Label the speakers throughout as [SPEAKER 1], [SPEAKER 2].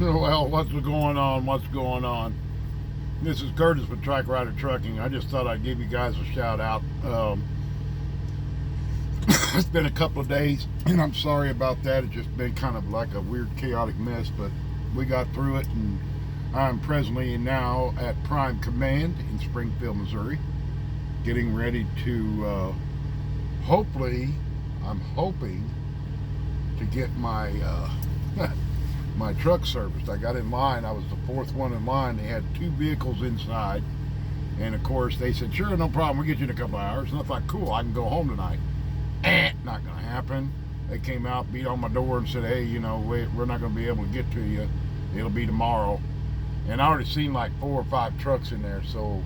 [SPEAKER 1] Well, what's going on? What's going on? This is Curtis with Track Rider Trucking. I just thought I'd give you guys a shout out. It's been a couple of days, and I'm sorry about that. It's just been kind of like a weird, chaotic mess, but we got through it, and I'm presently now at Prime Command in Springfield, Missouri, getting ready to I'm hoping to get my my truck serviced. I got in line. I was the fourth one in line. They had two vehicles inside, and of course they said, "Sure, no problem. We'll get you in a couple of hours." And I thought, "Cool, I can go home tonight." Not gonna happen. They came out, beat on my door, and said, "Hey, we're not gonna be able to get to you. It'll be tomorrow." And I already seen like 4 or 5 trucks in there, so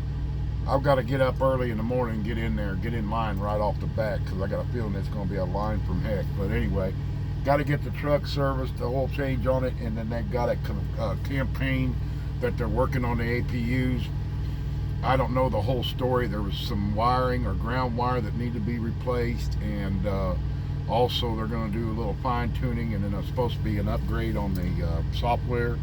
[SPEAKER 1] I've got to get up early in the morning, get in there, get in line right off the bat, because I got a feeling it's going to be a line from heck. But anyway, got to get the truck serviced, the oil change on it, and then they got a campaign that they're working on the APUs. I don't know the whole story. There was some wiring or ground wire that needed to be replaced, and also they're going to do a little fine tuning, and then there's supposed to be an upgrade on the software.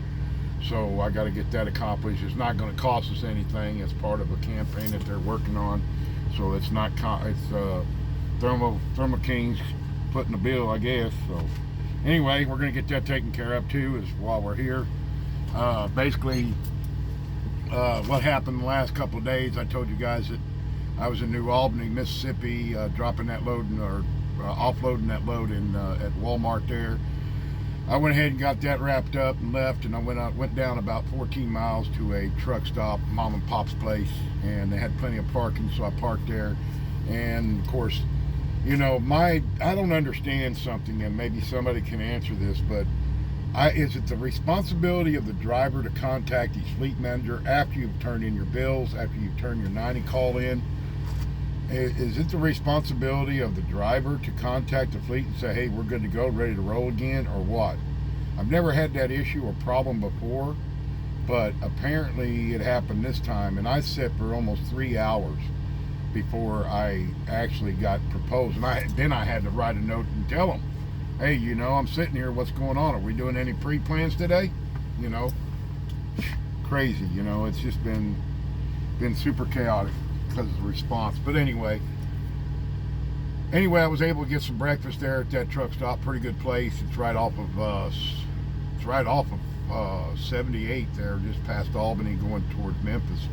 [SPEAKER 1] So I got to get that accomplished. It's not going to cost us anything. It's part of a campaign that they're working on. So it's not, it's Thermo King's putting the bill, I guess. So anyway, we're going to get that taken care of too, is while we're here. Basically, what happened the last couple of days, I told you guys that I was in New Albany, Mississippi, dropping that load or offloading that load in at Walmart there. I went ahead and got that wrapped up and left, and I went down about 14 miles to a truck stop, mom and pop's place, and they had plenty of parking, so I parked there. And of course, I don't understand something, and maybe somebody can answer this, but is it the responsibility of the driver to contact his fleet manager after you've turned in your bills, after you've turned your 90 call in? Is it the responsibility of the driver to contact the fleet and say, "Hey, we're good to go, ready to roll again," or what? I've never had that issue or problem before, but apparently it happened this time, and I sat for almost 3 hours before I actually got proposed. And then I had to write a note and tell them, "Hey, I'm sitting here, what's going on? Are we doing any pre-plans today?" Crazy, it's just been super chaotic because of the response. But anyway, I was able to get some breakfast there at that truck stop. Pretty good place. It's right off of 78 there, just past Albany, going towards Memphis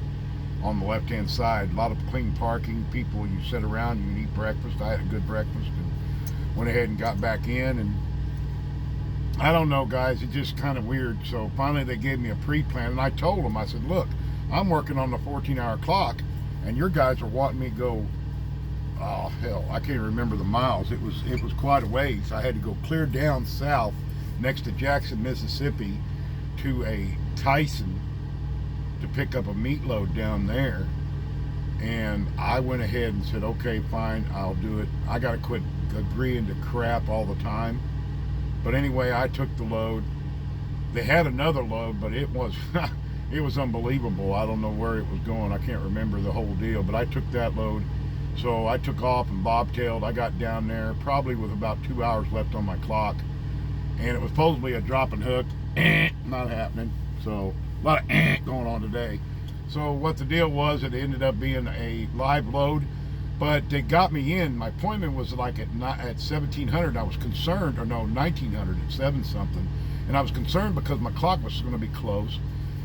[SPEAKER 1] on the left-hand side. A lot of clean parking. People, you sit around, you can eat breakfast. I had a good breakfast and went ahead and got back in. And I don't know, guys, it's just kind of weird. So finally they gave me a pre-plan, and I told them, I said, "Look, I'm working on the 14-hour clock, and your guys are wanting me to go, oh hell, I can't remember the miles. It was quite a ways. I had to go clear down south next to Jackson, Mississippi, to a Tyson to pick up a meat load down there." And I went ahead and said, "Okay, fine, I'll do it. I got to quit agreeing to crap all the time." But anyway, I took the load. They had another load, but it was it was unbelievable. I don't know where it was going. I can't remember the whole deal, but I took that load. So I took off and bobtailed. I got down there probably with about 2 hours left on my clock, and it was supposedly a drop and hook. Not happening. So a lot of going on today. So what the deal was, it ended up being a live load, but they got me in. My appointment was like at 1700. I was concerned, or no, 1900 at 7 something, and I was concerned because my clock was going to be closed.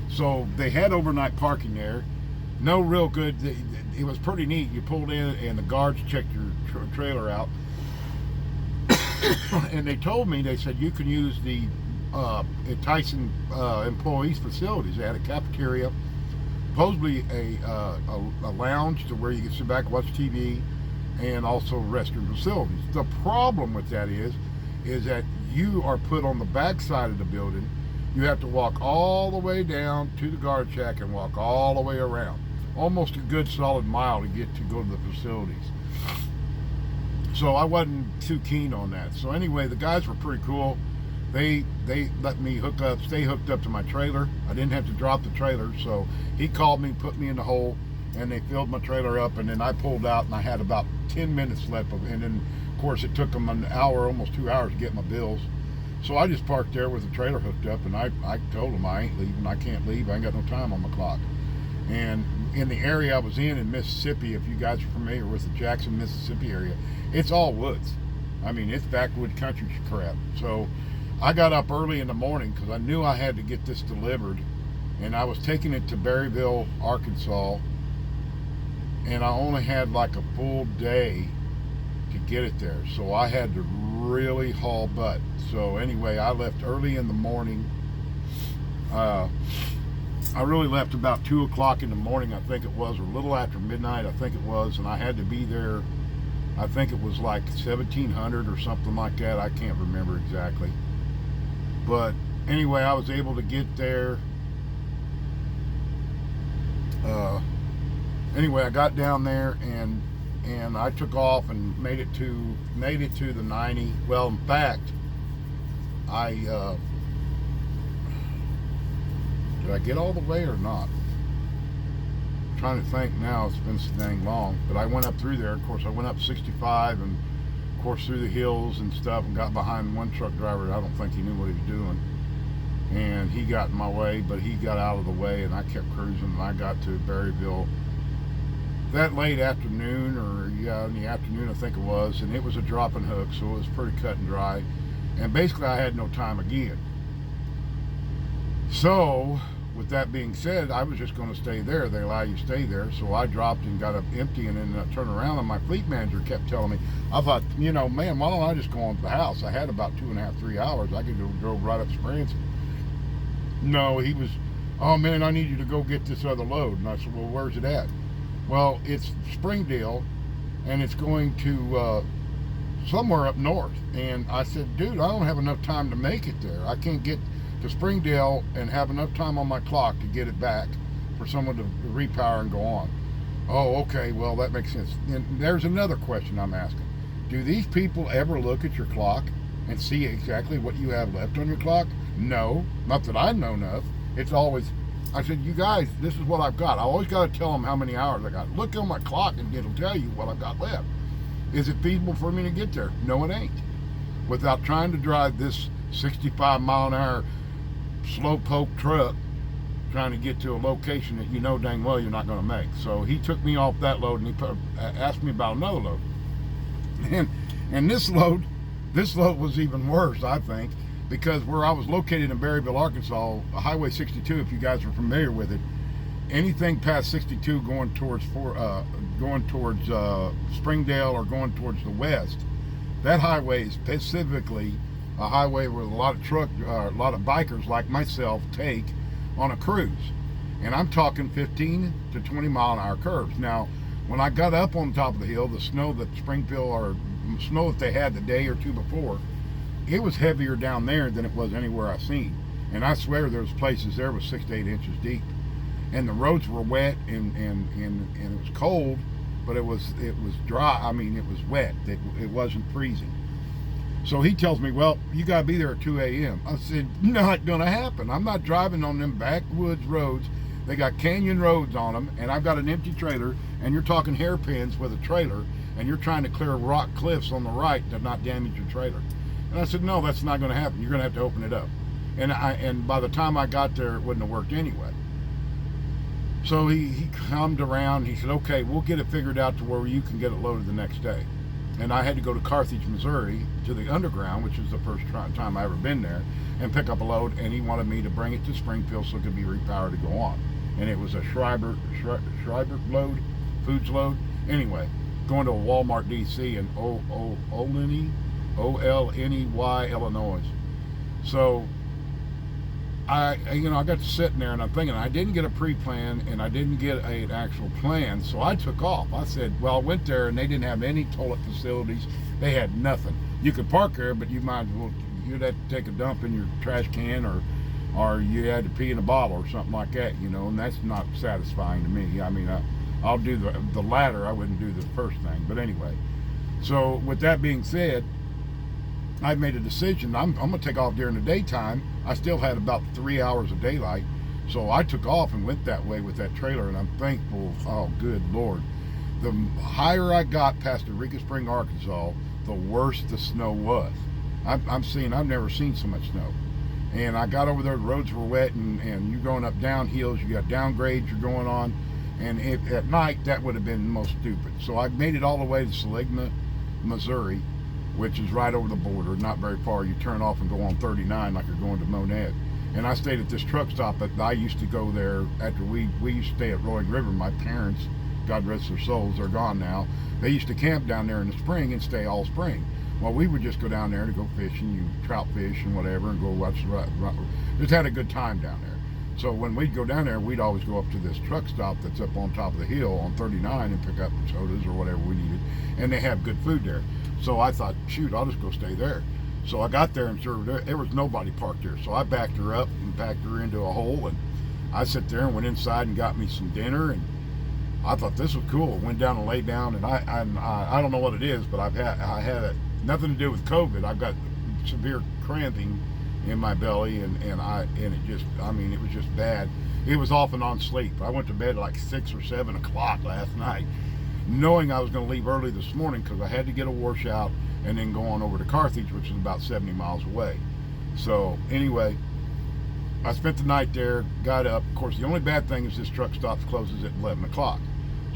[SPEAKER 1] So they had overnight parking there. No real good. It was pretty neat. You pulled in, and the guards checked your trailer out, and they told me, they said you can use the Tyson employees' facilities. They had a cafeteria, supposedly a lounge to where you can sit back and watch TV, and also restroom facilities. The problem with that is that you are put on the back side of the building. You have to walk all the way down to the guard shack and walk all the way around. Almost a good solid mile to get to go to the facilities. So I wasn't too keen on that. So anyway, the guys were pretty cool. They let me stay hooked up to my trailer. I didn't have to drop the trailer. So he called me, put me in the hole, and they filled my trailer up, and then I pulled out, and I had about 10 minutes left of it. And then, of course, it took them an hour, almost 2 hours to get my bills. So I just parked there with the trailer hooked up, and I told them I ain't leaving. I can't leave. I ain't got no time on my clock. And in the area I was in Mississippi, if you guys are familiar with the Jackson, Mississippi area, it's all woods. I mean, it's backwood country crap. So I got up early in the morning because I knew I had to get this delivered, and I was taking it to Berryville, Arkansas, and I only had like a full day to get it there. So I had to really haul butt. So anyway, I left early in the morning. I really left about 2 o'clock in the morning, I think it was, or a little after midnight, I think it was, and I had to be there, I think it was like 1700 or something like that. I can't remember exactly. But anyway, I was able to get there. Anyway, I got down there and I took off and made it to the 90. Well, in fact, did I get all the way or not? I'm trying to think now. It's been so dang long. But I went up through there. Of course, I went up 65 and, of course, through the hills and stuff, and got behind one truck driver. I don't think he knew what he was doing. And he got in my way, but he got out of the way, and I kept cruising, and I got to Berryville that late afternoon, or yeah, in the afternoon I think it was, and it was a drop and hook, so it was pretty cut and dry. And basically I had no time again. So with that being said, I was just going to stay there. They allow you to stay there. So I dropped and got up empty, and then I turned around, and my fleet manager kept telling me, I thought, you know, man, why don't I just go on to the house? I had about 2.5, 3 hours. I could go right up to Branson. No, he was, oh man, I need you to go get this other load. And I said, well, where's it at? Well, it's Springdale, and it's going to somewhere up north. And I said, dude, I don't have enough time to make it there. I can't get to Springdale and have enough time on my clock to get it back for someone to repower and go on. Oh, okay, well, that makes sense. And there's another question I'm asking. Do these people ever look at your clock and see exactly what you have left on your clock? No, not that I know of. It's always, I said, you guys, this is what I've got. I always got to tell them how many hours I got. Look on my clock and it'll tell you what I've got left. Is it feasible for me to get there? No, it ain't. Without trying to drive this 65-mile-an-hour slow-poke truck trying to get to a location that you know dang well you're not going to make. So he took me off that load, and he asked me about another load. And this load was even worse, I think, because where I was located in Berryville, Arkansas, Highway 62, if you guys are familiar with it, anything past 62 going towards Springdale or going towards the west, that highway is specifically a highway where a lot of bikers like myself take on a cruise. And I'm talking 15 to 20 mile an hour curves. Now, when I got up on top of the hill, the snow that snow that they had the day or two before, it was heavier down there than it was anywhere I seen. And I swear there was places there was 6 to 8 inches deep. And the roads were wet and it was cold, but it was dry. I mean, it was wet. It wasn't freezing. So he tells me, well, you got to be there at 2 a.m. I said, not going to happen. I'm not driving on them backwoods roads. They got canyon roads on them, and I've got an empty trailer, and you're talking hairpins with a trailer, and you're trying to clear rock cliffs on the right to not damage your trailer. And I said, no, that's not going to happen. You're going to have to open it up. And by the time I got there, it wouldn't have worked anyway. So he calmed around. He said, okay, we'll get it figured out to where you can get it loaded the next day. And I had to go to Carthage, Missouri, to the underground, which is the first time I ever been there, and pick up a load. And he wanted me to bring it to Springfield so it could be repowered to go on. And it was a Schreiber load, foods load. Anyway, going to a Walmart DC in Olney, Illinois. So I got to sitting there and I'm thinking I didn't get a pre-plan and I didn't get an actual plan, so I took off. I said, well, I went there and they didn't have any toilet facilities. They had nothing. You could park there, but you'd have to take a dump in your trash can or you had to pee in a bottle or something like that, and that's not satisfying to me. I mean, I'll do the latter. I wouldn't do the first thing. But anyway, so with that being said, I made a decision. I'm going to take off during the daytime. I still had about 3 hours of daylight. So I took off and went that way with that trailer, and I'm thankful. Oh, good Lord. The higher I got past Eureka Spring, Arkansas, the worse the snow was. I've never seen so much snow. And I got over there, the roads were wet, and you're going up downhills, you got downgrades you're going on, and at night that would have been most stupid. So I made it all the way to Seligna, Missouri, which is right over the border, not very far. You turn off and go on 39 like you're going to Monad. And I stayed at this truck stop that I used to go there after we used to stay at Roaring River. My parents, God rest their souls, they're gone now. They used to camp down there in the spring and stay all spring. Well, we would just go down there to go fishing, you trout fish and whatever, and go watch just had a good time down there. So when we'd go down there, we'd always go up to this truck stop that's up on top of the hill on 39 and pick up sodas or whatever we needed. And they have good food there. So I thought, shoot, I'll just go stay there. So I got there and sure there was nobody parked there. So I backed her up and backed her into a hole, and I sat there and went inside and got me some dinner, and I thought this was cool. Went down and laid down, and I don't know what it is, but I had nothing to do with COVID. I've got severe cramping in my belly, and it was just bad. It was off and on sleep. I went to bed at like 6 or 7 o'clock last night, knowing I was going to leave early this morning because I had to get a washout and then go on over to Carthage, which is about 70 miles away. So anyway, I spent the night there, got up. Of course, the only bad thing is this truck stop closes at 11 o'clock.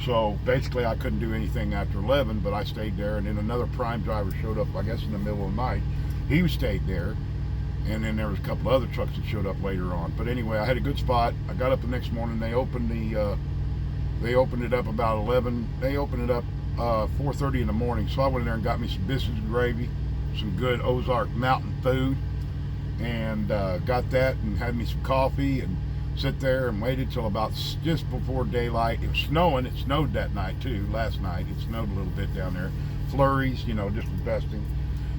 [SPEAKER 1] So basically I couldn't do anything after 11, but I stayed there, and then another prime driver showed up, I guess in the middle of the night. He stayed there, and then there was a couple other trucks that showed up later on. But anyway, I had a good spot. I got up the next morning. They opened it up about 11. They opened it up 4:30 in the morning. So I went in there and got me some biscuits and gravy, some good Ozark Mountain food, and got that and had me some coffee and sit there and waited till about just before daylight. It was snowing. It snowed that night too. Last night it snowed a little bit down there. Flurries, just dusting.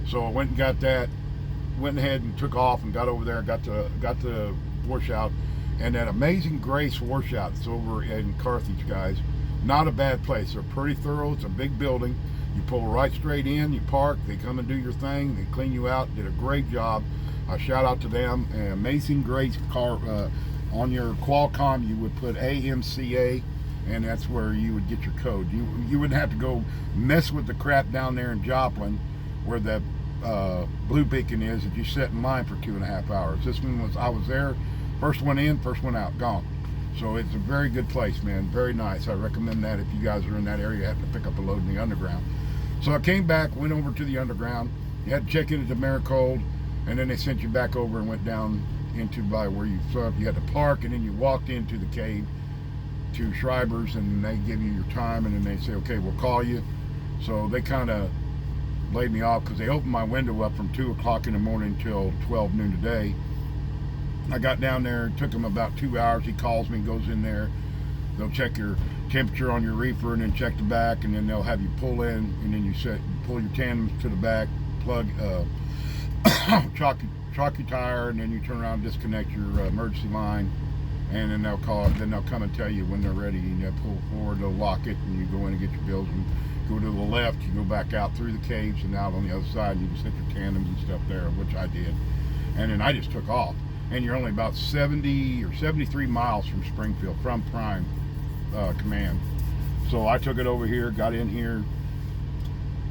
[SPEAKER 1] So I went and got that. Went ahead and took off and got over there. Got the washout, and that Amazing Grace washout. It's over in Carthage, guys. Not a bad place. They're pretty thorough. It's a big building. You pull right straight in. You park. They come and do your thing. They clean you out. Did a great job. Shout out to them. Amazing Grace car. On your Qualcomm, you would put AMCA, and that's where you would get your code. You wouldn't have to go mess with the crap down there in Joplin, where the blue beacon is, that you sit in line for 2.5 hours. This one I was there, first one in, first one out, gone. So it's a very good place, man. Very nice. I recommend that if you guys are in that area, have to pick up a load in the underground. So I came back, went over to the underground. You had to check into Maricold, and then they sent you back over and went down into by where you had to park, and then you walked into the cave to Schreiber's, and they give you your time, and then they say, okay, we'll call you. So they kind of laid me off because they opened my window up from 2 o'clock in the morning till 12 noon today. I got down there, it took them about 2 hours. He calls me, goes in there, they'll check your temperature on your reefer and then check the back, and then they'll have you pull in, and then you pull your tandems to the back, plug chalk your tire, and then you turn around and disconnect your emergency line, and then they'll come and tell you when they're ready, and they'll pull forward, they'll lock it, and you go in and get your bills, and go to the left, you go back out through the caves and out on the other side, and you can set your tandems and stuff there, which I did. And then I just took off, and you're only about 70 or 73 miles from Springfield, from Prime Command. So I took it over here, got in here.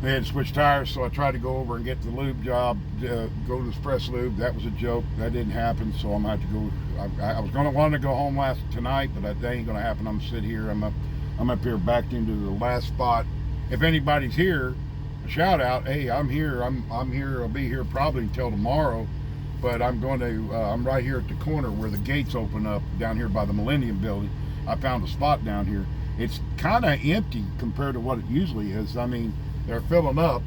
[SPEAKER 1] They had to switch tires, so I tried to go over and get the lube job, go to the Express Lube. That was a joke. That didn't happen, so I'm going to have to go. I was going to want to go home tonight, but that ain't going to happen. I'm going to sit here. I'm up here backed into the last spot. If anybody's here, a shout out. Hey, I'm here. I'm here. I'll be here probably until tomorrow, but I'm right here at the corner where the gates open up down here by the Millennium Building. I found a spot down here. It's kind of empty compared to what it usually is. I mean, they're filling up,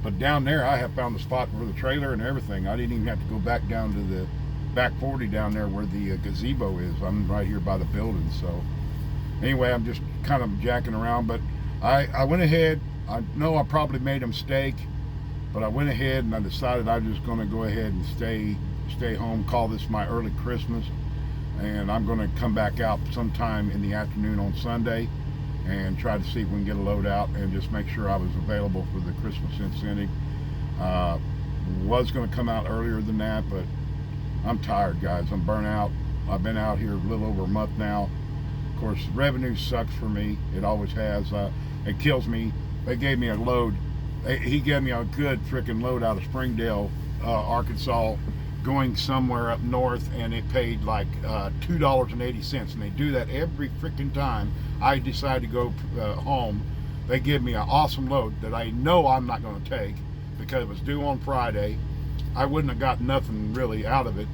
[SPEAKER 1] but down there I have found the spot for the trailer and everything. I didn't even have to go back down to the back 40 down there where the gazebo is. I'm right here by the building. So anyway, I'm just kind of jacking around, but I went ahead. I know I probably made a mistake, but I went ahead and I decided I'm just going to go ahead and stay home, call this my early Christmas, and I'm going to come back out sometime in the afternoon on Sunday and try to see if we can get a load out and just make sure I was available for the Christmas incentive. Was going to come out earlier than that, but I'm tired, guys. I'm burnt out. I've been out here a little over a month now. Of course, revenue sucks for me. It always has. It kills me. They gave me a load. He gave me a good freaking load out of Springdale Arkansas, going somewhere up north, and it paid like $2.80, and they do that every freaking time I decide to go home. They give me an awesome load that I know I'm not going to take because it was due on Friday. I wouldn't have got nothing really out of it,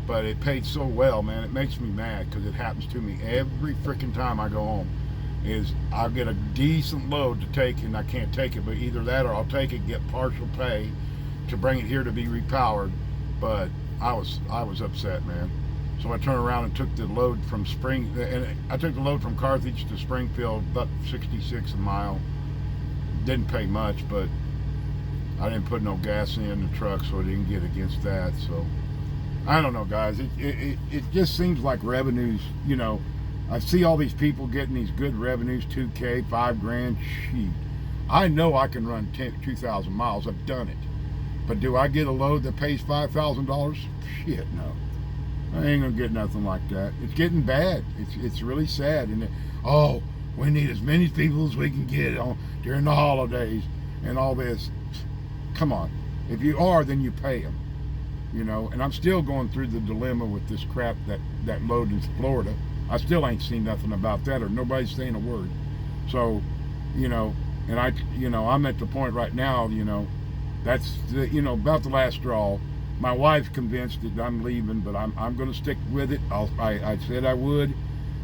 [SPEAKER 1] but it paid so well, man. It makes me mad because it happens to me every freaking time I go home. Is I'll get a decent load to take and I can't take it, but either that or I'll take it, get partial pay to bring it here to be repowered. But I was upset, man. So I turned around and took the load from I took the load from Carthage to Springfield, about 66 a mile. Didn't pay much, but I didn't put no gas in the truck, so I didn't get against that. So I don't know, guys. It just seems like revenues, you know, I see all these people getting these good revenues, 2K, 5 grand. Shoot, I know I can run 2,000 miles. I've done it. But do I get a load that pays $5,000? Shit, no. I ain't gonna get nothing like that. It's getting bad. It's really sad. And we need as many people as we can get on during the holidays and all this. Come on. If you are, then you pay them. You know. And I'm still going through the dilemma with this crap that load in Florida. I still ain't seen nothing about that, or nobody's saying a word. So, you know, and I'm at the point right now, you know, that's about the last straw. My wife's convinced that I'm leaving, but I'm going to stick with it. I said I would.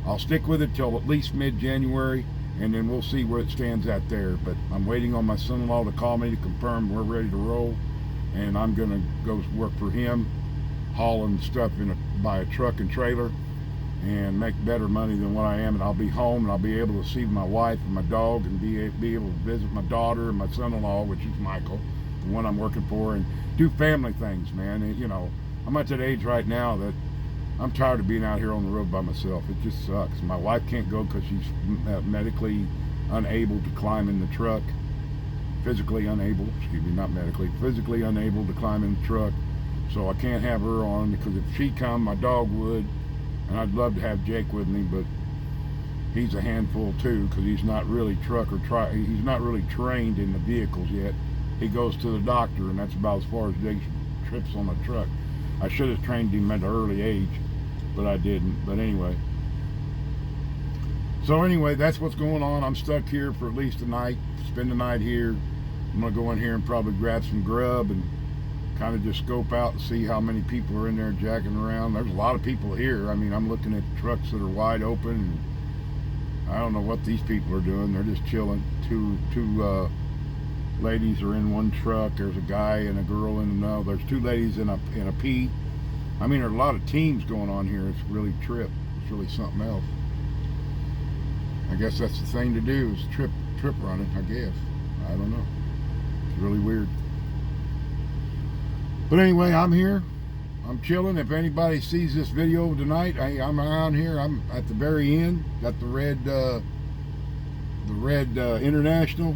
[SPEAKER 1] I'll stick with it till at least mid-January, and then we'll see where it stands at there. But I'm waiting on my son-in-law to call me to confirm we're ready to roll, and I'm going to go work for him, hauling stuff by a truck and trailer, and make better money than what I am. And I'll be home, and I'll be able to see my wife and my dog, and be able to visit my daughter and my son-in-law, which is Michael, the one I'm working for, and do family things, man. And, you know, I'm at that age right now that I'm tired of being out here on the road by myself. It just sucks. My wife can't go because she's medically unable to climb in the truck. Physically unable to climb in the truck. So I can't have her on, because if she come, my dog would. And I'd love to have Jake with me, but he's a handful too, because he's not really he's not really trained in the vehicles yet. He goes to the doctor, and that's about as far as Jake trips on the truck. I should have trained him at an early age, but I didn't. But anyway. So anyway, that's what's going on. I'm stuck here for at least a night. Spend the night here. I'm going to go in here and probably grab some grub and kind of just scope out and see how many people are in there jacking around. There's a lot of people here. I mean, I'm looking at trucks that are wide open, and I don't know what these people are doing. They're just chilling. Two ladies are in one truck. There's a guy and a girl in another. There's 2 ladies in a P. I mean, there's a lot of teams going on here. It's really It's really something else. I guess that's the thing to do, is trip running, I guess. I don't know. It's really weird. But anyway, I'm here. I'm chilling. If anybody sees this video tonight, I'm around here. I'm at the very end. Got the red International.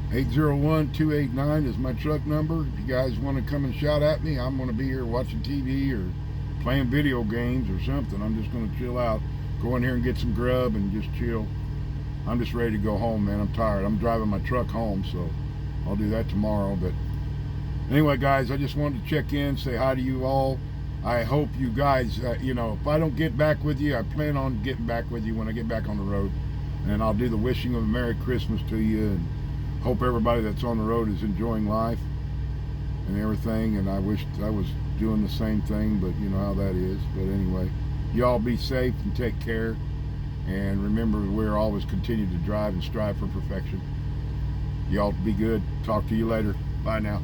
[SPEAKER 1] 801-289 is my truck number. If you guys want to come and shout at me, I'm going to be here watching TV or playing video games or something. I'm just going to chill out. Go in here and get some grub and just chill. I'm just ready to go home, man. I'm tired. I'm driving my truck home, so I'll do that tomorrow. But anyway, guys, I just wanted to check in, say hi to you all. I hope you guys, if I don't get back with you, I plan on getting back with you when I get back on the road. And I'll do the wishing of a Merry Christmas to you, and hope everybody that's on the road is enjoying life and everything. And I wished I was doing the same thing, but you know how that is. But anyway, y'all be safe and take care. And remember, we're always continue to drive and strive for perfection. Y'all be good. Talk to you later. Bye now.